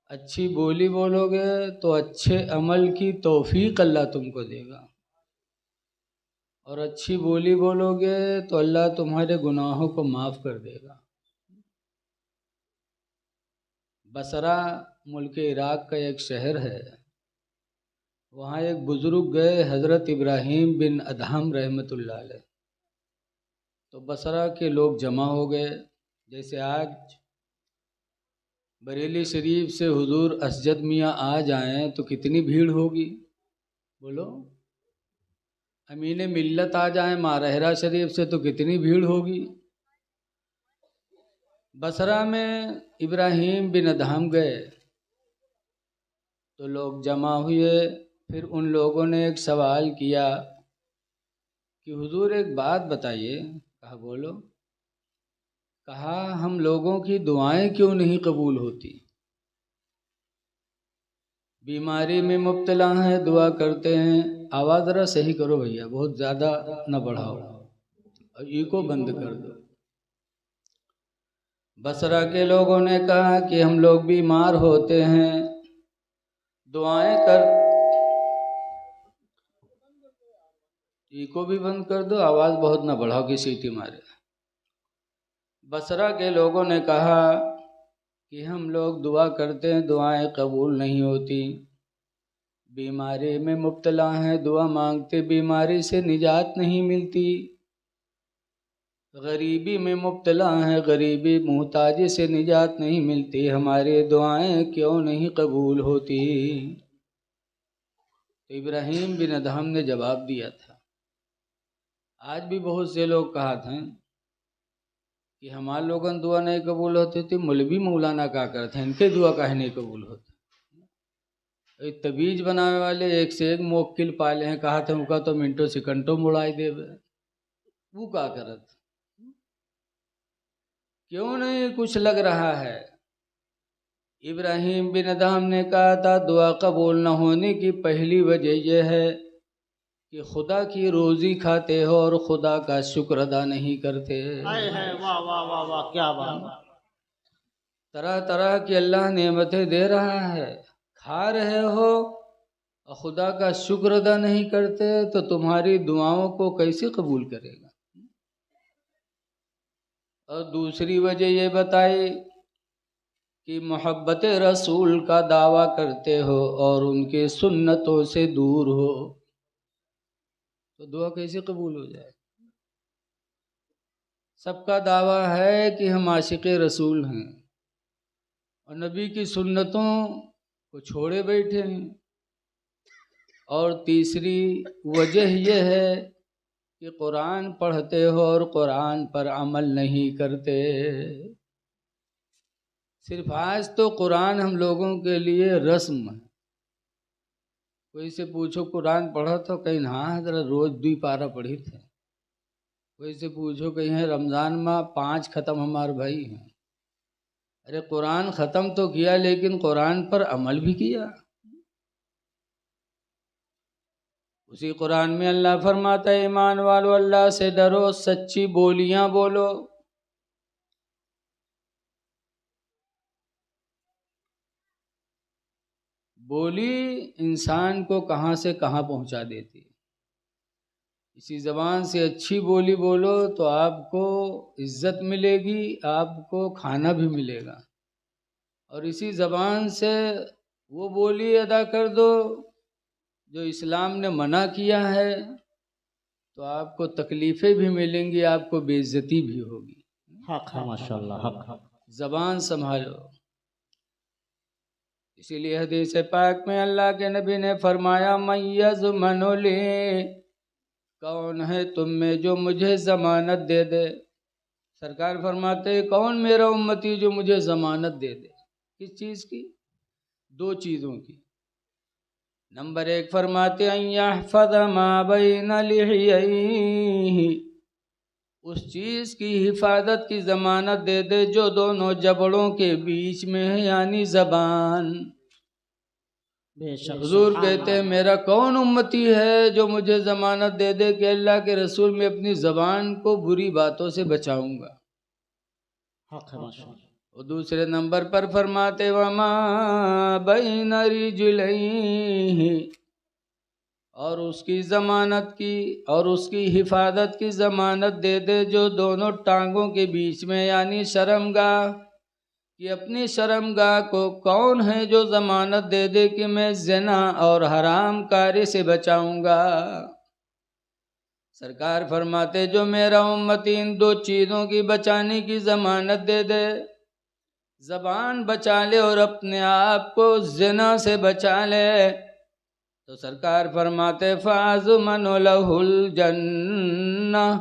अच्छी बोली बोलोगे तो अच्छे अमल की तौफीक अल्लाह तुमको देगा, और अच्छी बोली बोलोगे तो अल्लाह तुम्हारे गुनाहों को माफ़ कर देगा। बसरा मुल्क इराक़ का एक शहर है, वहाँ एक बुज़ुर्ग गए हज़रत इब्राहीम बिन अदहम रहमतुल्लाह अलैह। तो बसरा के लोग जमा हो गए। जैसे आज बरेली शरीफ से हुजूर असजद मियाँ आ जाएं तो कितनी भीड़ होगी, बोलो। अमीन मिल्लत आ जाएं मारहरा शरीफ से तो कितनी भीड़ होगी। बसरा में इब्राहीम बिन अदहम गए तो लोग जमा हुए। फिर उन लोगों ने एक सवाल किया कि हुजूर एक बात बताइए। कहा बोलो। कहा हम लोगों की दुआएं क्यों नहीं कबूल होती? बीमारी में मुब्तला हैं, दुआ करते हैं। आवाज़ ज़रा सही करो भैया, बहुत ज़्यादा न बढ़ाओ और इको बंद कर दो। बसरा के लोगों ने कहा कि हम लोग बीमार होते हैं, दुआएं कर। इको भी बंद कर दो, आवाज़ बहुत न बढ़ाओ कि सीटी मारे। बसरा के लोगों ने कहा कि हम लोग दुआ करते हैं, दुआएं कबूल नहीं होती। बीमारी में मुब्तला हैं, दुआ मांगते, बीमारी से निजात नहीं मिलती। गरीबी में मुब्तला हैं, गरीबी मुहताजी से निजात नहीं मिलती। हमारी दुआएं क्यों नहीं कबूल होती? तो इब्राहीम बिन अदहम ने जवाब दिया था। आज भी बहुत से लोग कहा था कि हमारे लोगन दुआ नहीं कबूल होती थी, मौलवी मौलाना का करते हैं, इनके दुआ काहे नहीं कबूल होती? तबीज बनावे वाले एक से एक मोक्किल पाले हैं, कहा था उनका तो मिनटों सेकंडों मुड़ाई देवे। वो का करत? क्यों नहीं कुछ लग रहा है? इब्राहीम बिन अदहम ने कहा था दुआ कबूल न होने की पहली वजह यह है कि खुदा की रोजी खाते हो और खुदा का शुक्र अदा नहीं करते। वाह वाह वाह वाह, क्या बात। तरह तरह की अल्लाह नेमतें दे रहा है, खा रहे हो और खुदा का शुक्र अदा नहीं करते, तो तुम्हारी दुआओं को कैसे कबूल करेगा? और दूसरी वजह ये बताई कि मोहब्बत रसूल का दावा करते हो और उनके सुन्नतों से दूर हो, तो दुआ कैसे कबूल हो जाए? सबका दावा है कि हम आशिक़ रसूल हैं और नबी की सुन्नतों को छोड़े बैठे हैं। और तीसरी वजह यह है कि कुरान पढ़ते हो और कुरान पर अमल नहीं करते। सिर्फ आज तो कुरान हम लोगों के लिए रस्म है। कोई से पूछो कुरान पढ़ा तो कहीं हाँ जरा रोज 2 पारा पढ़ी थे। कोई से पूछो कहीं है रमज़ान में 5 ख़त्म हमारे भाई हैं। अरे कुरान ख़त्म तो किया लेकिन कुरान पर अमल भी किया। उसी कुरान में अल्लाह फरमाता है ईमान वालो अल्लाह से डरो, सच्ची बोलियां बोलो। बोली इंसान को कहाँ से कहाँ पहुँचा देती है। इसी ज़बान से अच्छी बोली बोलो तो आपको इज़्ज़त मिलेगी, आपको खाना भी मिलेगा। और इसी ज़बान से वो बोली अदा कर दो जो इस्लाम ने मना किया है, तो आपको तकलीफ़ें भी मिलेंगी, आपको बेइज्जती भी होगी। हक है माशाल्लाह, हक। ज़बान संभालो। इसीलिए हदीस पाक में अल्लाह के नबी ने फरमाया मैयज़ मनोले, कौन है तुम में जो मुझे ज़मानत दे दे। सरकार फरमाते कौन मेरा उम्मती जो मुझे ज़मानत दे दे। किस चीज़ की? 2 चीज़ों की। नंबर 1 फरमाते यहफ़ज़ मा बैन लिहियैहि, उस चीज़ की हिफाजत की ज़मानत दे दे जो दोनों जबड़ों के बीच में है, यानी ज़बान। हुजूर कहते हैं मेरा कौन उम्मती है जो मुझे ज़मानत दे दे कि अल्लाह के रसूल में अपनी ज़बान को बुरी बातों से बचाऊंगा। और दूसरे नंबर पर फरमाते वमा बैन रिजलैहि, और उसकी ज़मानत की और उसकी हिफाजत की ज़मानत दे दे जो दोनों टांगों के बीच में, यानी शर्मगाह, कि अपनी शर्मगाह को कौन है जो ज़मानत दे दे कि मैं ज़िना और हराम कारी से बचाऊंगा। सरकार फरमाते जो मेरा उम्मती इन दो चीज़ों की बचाने की ज़मानत दे दे, ज़बान बचा ले और अपने आप को ज़िना से बचा ले, तो सरकार फरमाते फाज़मन लहुल जन्नह,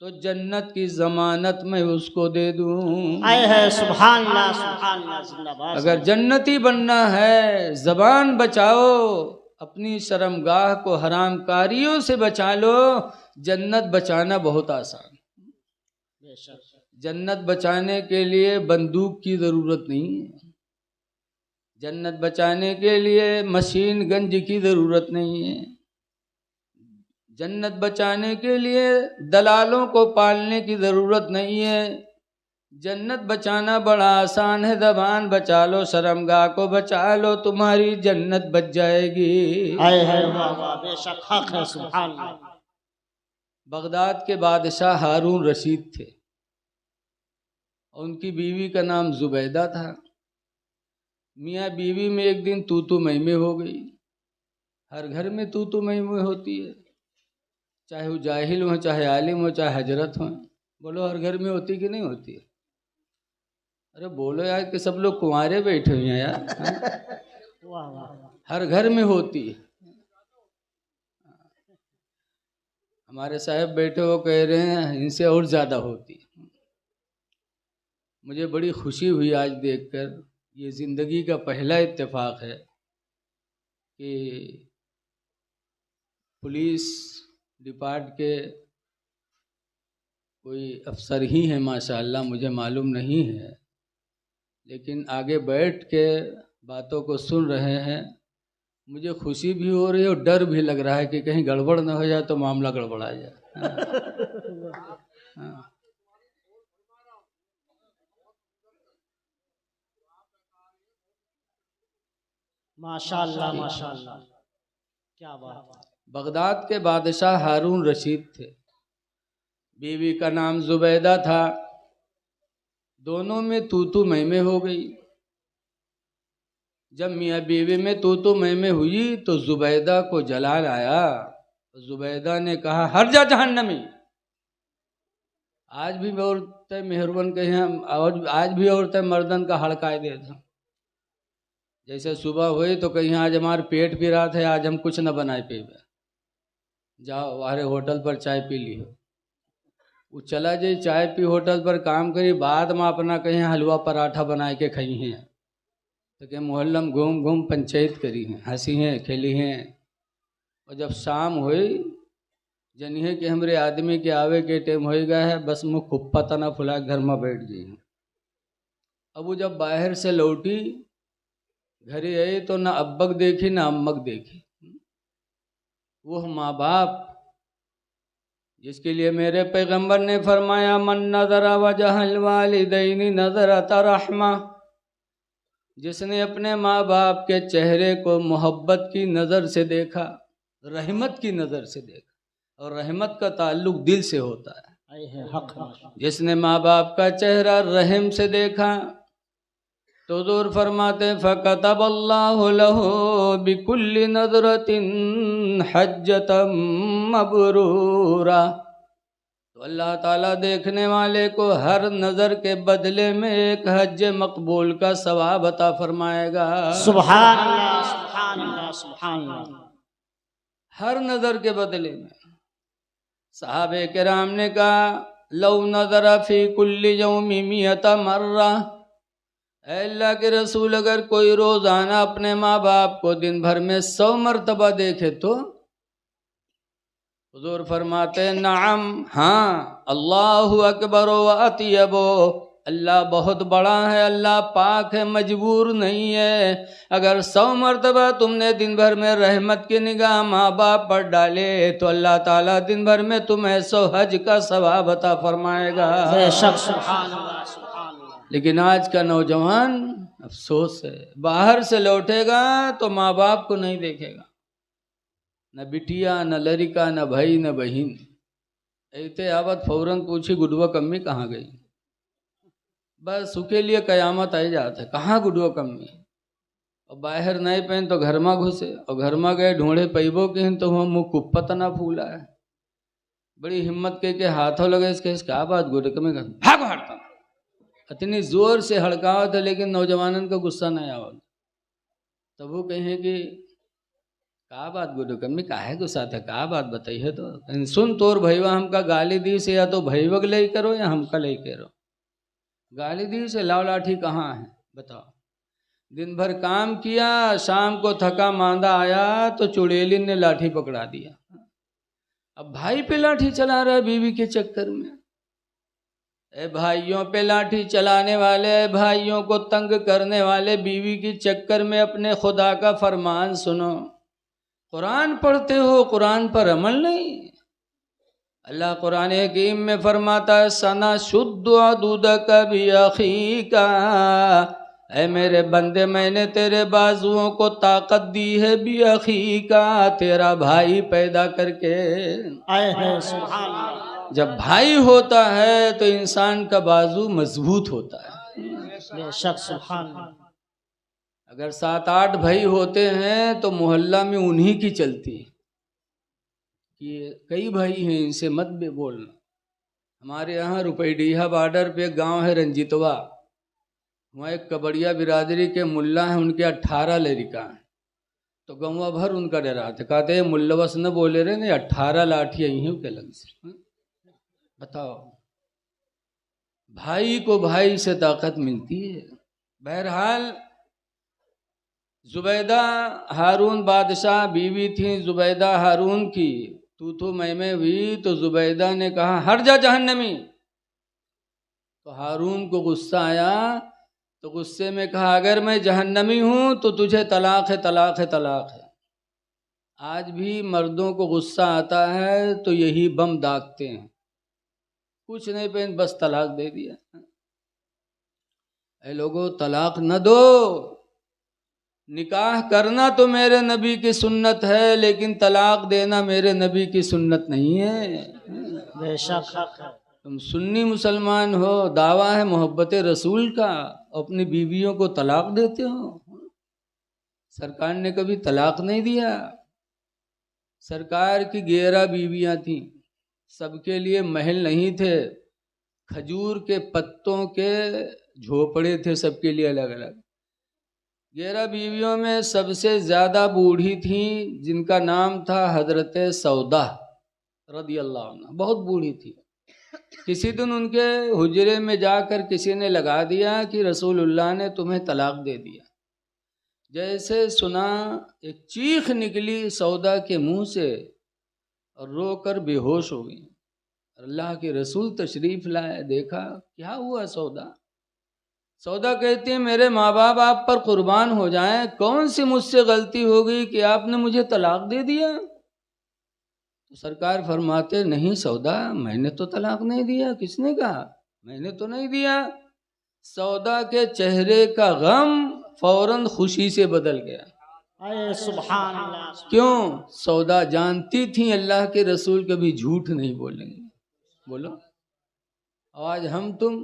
तो जन्नत की ज़मानत मैं उसको दे दूँ। आए है सुभान अल्लाह जिंदाबाद। अगर जन्नती बनना है, ज़बान बचाओ, अपनी शर्मगाह को हरामकारियों से बचा लो। जन्नत बचाना बहुत आसान। जन्नत बचाने के लिए बंदूक की ज़रूरत नहीं है, जन्नत बचाने के लिए मशीन गंज की ज़रूरत नहीं है, जन्नत बचाने के लिए दलालों को पालने की ज़रूरत नहीं है। जन्नत बचाना बड़ा आसान है। ज़बान बचा लो, शर्मगाह को बचा लो, तुम्हारी जन्नत बच जाएगी। आए है वाह वाह, बेशक हक है सुभान अल्लाह। बगदाद के बादशाह हारून रशीद थे, उनकी बीवी का नाम जुबैदा था। मियाँ बीवी में एक दिन तू मैमे हो गई। हर घर में तू मैमे होती है, चाहे वो जाहिल हो, चाहे आलिम हो, चाहे हजरत हो। बोलो हर घर में होती कि नहीं होती है? अरे बोलो यार कि सब लोग कुंवारे बैठे हुए हैं यार। हर घर में होती है। हमारे साहब बैठे वो कह रहे हैं इनसे और ज़्यादा होती है। मुझे बड़ी खुशी हुई आज देखकर। ये ज़िंदगी का पहला इत्तेफाक है कि पुलिस डिपार्ट के कोई अफसर ही हैं माशाअल्लाह, मुझे मालूम नहीं है, लेकिन आगे बैठ के बातों को सुन रहे हैं। मुझे खुशी भी हो रही है और डर भी लग रहा है कि कहीं गड़बड़ न हो जाए तो मामला गड़बड़ा जाए। हाँ। माशाअल्लाह माशाअल्लाह, क्या बात। बगदाद के बादशाह हारून रशीद थे, बीवी का नाम जुबैदा था। दोनों में तू मैमे हो गई। जब मियाँ बीवी में तू मैमे हुई तो जुबैदा को जलाल आया। जुबैदा ने कहा हर जा जहन्नमी। आज भी औरतें मेहरबान कहीं, आज भी औरतें मर्दन का हड़काए दे था। जैसे सुबह हुई तो कहीं आज हमारे पेट पी रहा था, आज हम कुछ न बनाए पे, जाओ वारे होटल पर चाय पी ली हो। वो चला जाए चाय पी होटल पर काम करी, बाद में अपना कहीं हलवा पराठा बना के खाई हैं, तो क्या मोहल्लम घूम घूम पंचायत करी हैं, हंसी हैं, खेली हैं। और जब शाम हुई जनिए कि हमरे आदमी के आवे के टाइम हो गया है, बस मुँह कुप्पा तना फुला घर में बैठ गई। अब वो जब बाहर से लौटी घरे आई तो ना अब्बक देखी ना अम्मक देखी। वो माँ बाप जिसके लिए मेरे पैगंबर ने फरमाया मन नज़रा वजहल वालिदैनि नज़रत रहमा, जिसने अपने माँ बाप के चेहरे को मोहब्बत की नज़र से देखा, रहमत की नज़र से देखा, और रहमत का ताल्लुक दिल से होता है। जिसने माँ बाप का चेहरा रहम से देखा तो दूर फरमाते फ़कतब अल्लाहु लहू बिकुल्ली नज़रतिन हज्जतम मबरूरा, तो अल्लाह ताला देखने वाले को हर नज़र के बदले में एक हज मकबूल का सवाब अता फरमाएगा। सुभान अल्लाह सुभान अल्लाह सुभान अल्लाह। हर नज़र के बदले में। सहाबे किराम ने कहा लौ नज़रा फी कुल्ली यौमी मियता मर्रा, अल्लाह के रसूल अगर कोई रोज़ाना अपने माँ बाप को दिन भर में 100 मरतबा देखे तो हुज़ूर फरमाते नाम, हाँ, अल्लाहु अकबर व अतियबो, अल्लाह बहुत बड़ा है, अल्लाह पाक है, मजबूर नहीं है। अगर 100 मरतबा तुमने दिन भर में रहमत की निगाह माँ बाप पर डाले तो अल्लाह ताला दिन भर में तुम्हें 100 हज का सवाब अता फरमाएगा। बेशक सुभान अल्लाह सुभान अल्लाह। लेकिन आज का नौजवान अफसोस है, बाहर से लौटेगा तो माँ बाप को नहीं देखेगा, न बिटिया न लड़का न भाई न बहन। ऐते आवत फौरन पूछी गुडुआ कम्मी कहाँ गई, बस उसके लिए कयामत आ जाता है, कहाँ गुडुआ कम्मी। और बाहर नहीं पहन तो घर में घुसे, और घर में गए ढूंढे पैबो के तो वहाँ मुँह कुप्पत ना फूला है। बड़ी हिम्मत के हाथों लगे इसके, क्या बात गुडुआ कम्मी भाग हटता, इतनी जोर से हड़कावा था लेकिन नौजवानन का गुस्सा नहीं आवा। तब वो कहे कि का बात गुडू कम्मी काहे गुस्सा था, का बात बताइए तो। सुन तोर भैया हमका गाली दी से या तो भैवक ले करो या हमका ले करो। गाली दी से लाव लाठी कहाँ है बताओ। दिन भर काम किया, शाम को थका मांदा आया तो चुड़ैलिन ने लाठी पकड़ा दिया। अब भाई पे लाठी चला रहा है बीवी के चक्कर में। ए भाइयों पे लाठी चलाने वाले, भाइयों को तंग करने वाले, बीवी की चक्कर में अपने खुदा का फरमान सुनो। कुरान पढ़ते हो, कुरान पर अमल नहीं। अल्लाह कुरान हकीम में फरमाता है सना शुद्ध दूध कभी अखी का, ऐ मेरे बंदे मैंने तेरे बाजुओं को ताकत दी है भी अखी का, तेरा भाई पैदा करके। आए हैं सुभान अल्लाह। जब भाई होता है तो इंसान का बाजू मजबूत होता है। बेशक सुभान अल्लाह। अगर 7-8 भाई होते हैं तो मोहल्ला में उन्हीं की चलती है कि कई भाई हैं इनसे मत भी बोलना। हमारे यहाँ रुपईडीहा बॉर्डर पे गांव है रंजीतवा, वहाँ एक कबड़िया बिरादरी के मुल्ला हैं, उनके 18 लड़का हैं। तो गंवा भर उनका डरा थे, कहते हैं मुल्लवस न बोले रहे नहीं 18 लाठियाँ यहीं के लग से। बताओ भाई को भाई से ताकत मिलती है। बहरहाल जुबैदा हारून बादशाह बीवी थी जुबैदा हारून की, तू तो मैं हुई तो जुबैदा ने कहा हट जा जहन्नमी। तो हारून को गुस्सा आया तो गुस्से में कहा अगर मैं जहन्नमी हूं तो तुझे तलाक है, तलाक है, तलाक है। आज भी मर्दों को गुस्सा आता है तो यही बम दागते हैं, कुछ नहीं पहन बस तलाक दे दिया। ऐ लोगों तलाक न दो। निकाह करना तो मेरे नबी की सुन्नत है लेकिन तलाक देना मेरे नबी की सुन्नत नहीं है। बेशक तुम सुन्नी मुसलमान हो, दावा है मोहब्बत रसूल का, अपनी बीवियों को तलाक देते हो। सरकार ने कभी तलाक नहीं दिया। सरकार की 11 बीवियां थीं, सबके लिए महल नहीं थे, खजूर के पत्तों के झोपड़े थे सबके लिए अलग अलग। 11 बीवियों में सबसे ज़्यादा बूढ़ी थी जिनका नाम था हजरत सौदा रदी अल्लाह अन्हा, बहुत बूढ़ी थी। किसी दिन उनके हुजरे में जाकर किसी ने लगा दिया कि रसूलुल्लाह ने तुम्हें तलाक दे दिया। जैसे सुना एक चीख निकली सौदा के मुंह से और रोकर बेहोश हो गई। अल्लाह के रसूल तशरीफ लाए, देखा क्या हुआ सौदा। सौदा कहती है मेरे माँ बाप आप पर कुर्बान हो जाएं, कौन सी मुझसे गलती हो गई कि आपने मुझे तलाक दे दिया। तो सरकार फरमाते नहीं सौदा मैंने तो तलाक नहीं दिया। किसने कहा? मैंने तो नहीं दिया। सौदा के चेहरे का गम फौरन खुशी से बदल गया। आए सुभान अल्लाह। क्यों? सौदा जानती थी अल्लाह के रसूल कभी झूठ नहीं बोलेंगे। बोलो आज हम तुम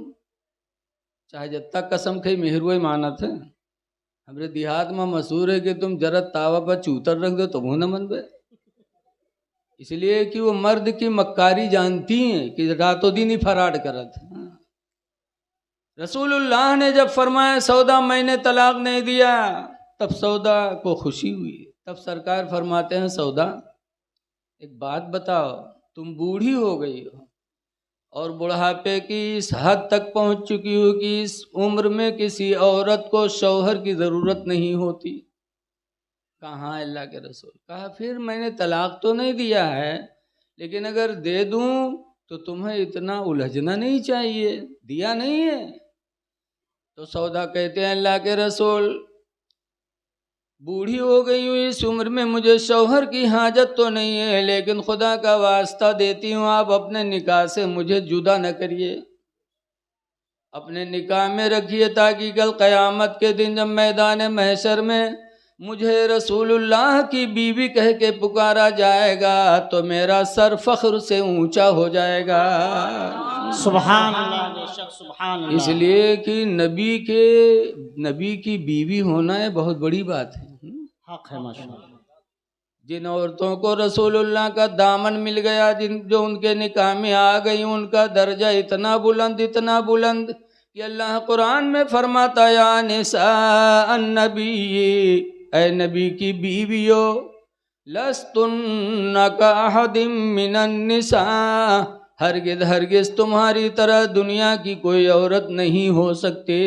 चाहे जब तक कसम खाई मेहरुए माना थे, हमरे देहात में मशहूर है कि तुम जरा तावा पर चूतर रख दो तो वो न मन बे, इसलिए कि वो मर्द की मक्कारी जानती हैं कि रातों दिन ही फराड करत। रसूलुल्लाह ने जब फरमाया सौदा मैंने तलाक नहीं दिया, तब सौदा को खुशी हुई। तब सरकार फरमाते हैं सौदा एक बात बताओ, तुम बूढ़ी हो गई हो और बुढ़ापे की इस हद तक पहुंच चुकी हो कि इस उम्र में किसी औरत को शौहर की ज़रूरत नहीं होती। कहाँ अल्लाह के रसूल। कहा फिर मैंने तलाक तो नहीं दिया है लेकिन अगर दे दूं तो तुम्हें इतना उलझना नहीं चाहिए, दिया नहीं है। तो सौदा कहते हैं अल्लाह के रसूल बूढ़ी हो गई हुई इस उम्र में मुझे शौहर की हाजत तो नहीं है, लेकिन खुदा का वास्ता देती हूँ आप अपने निकाह से मुझे जुदा न करिए। अपने निकाह में रखिए ताकि कल क़यामत के दिन जब मैदान महशर में मुझे रसूलुल्लाह की बीवी कह के पुकारा जाएगा तो मेरा सर फख्र से ऊंचा हो जाएगा। सुभान अल्लाह, बेशक सुभान अल्लाह। इसलिए कि नबी की बीवी होना है बहुत बड़ी बात है। हक है माशाअल्लाह। जिन औरतों को रसूलुल्लाह का दामन मिल गया, जो उनके निकाह में आ गई, उनका दर्जा इतना बुलंद कि अल्लाह कुरान में फरमाता या निसा अन्नबी, ऐ नबी की बीवियो, लस्तुन्ना का अहदिम मिनन निसा, हरगिज़ तुम्हारी तरह दुनिया की कोई औरत नहीं हो सकती।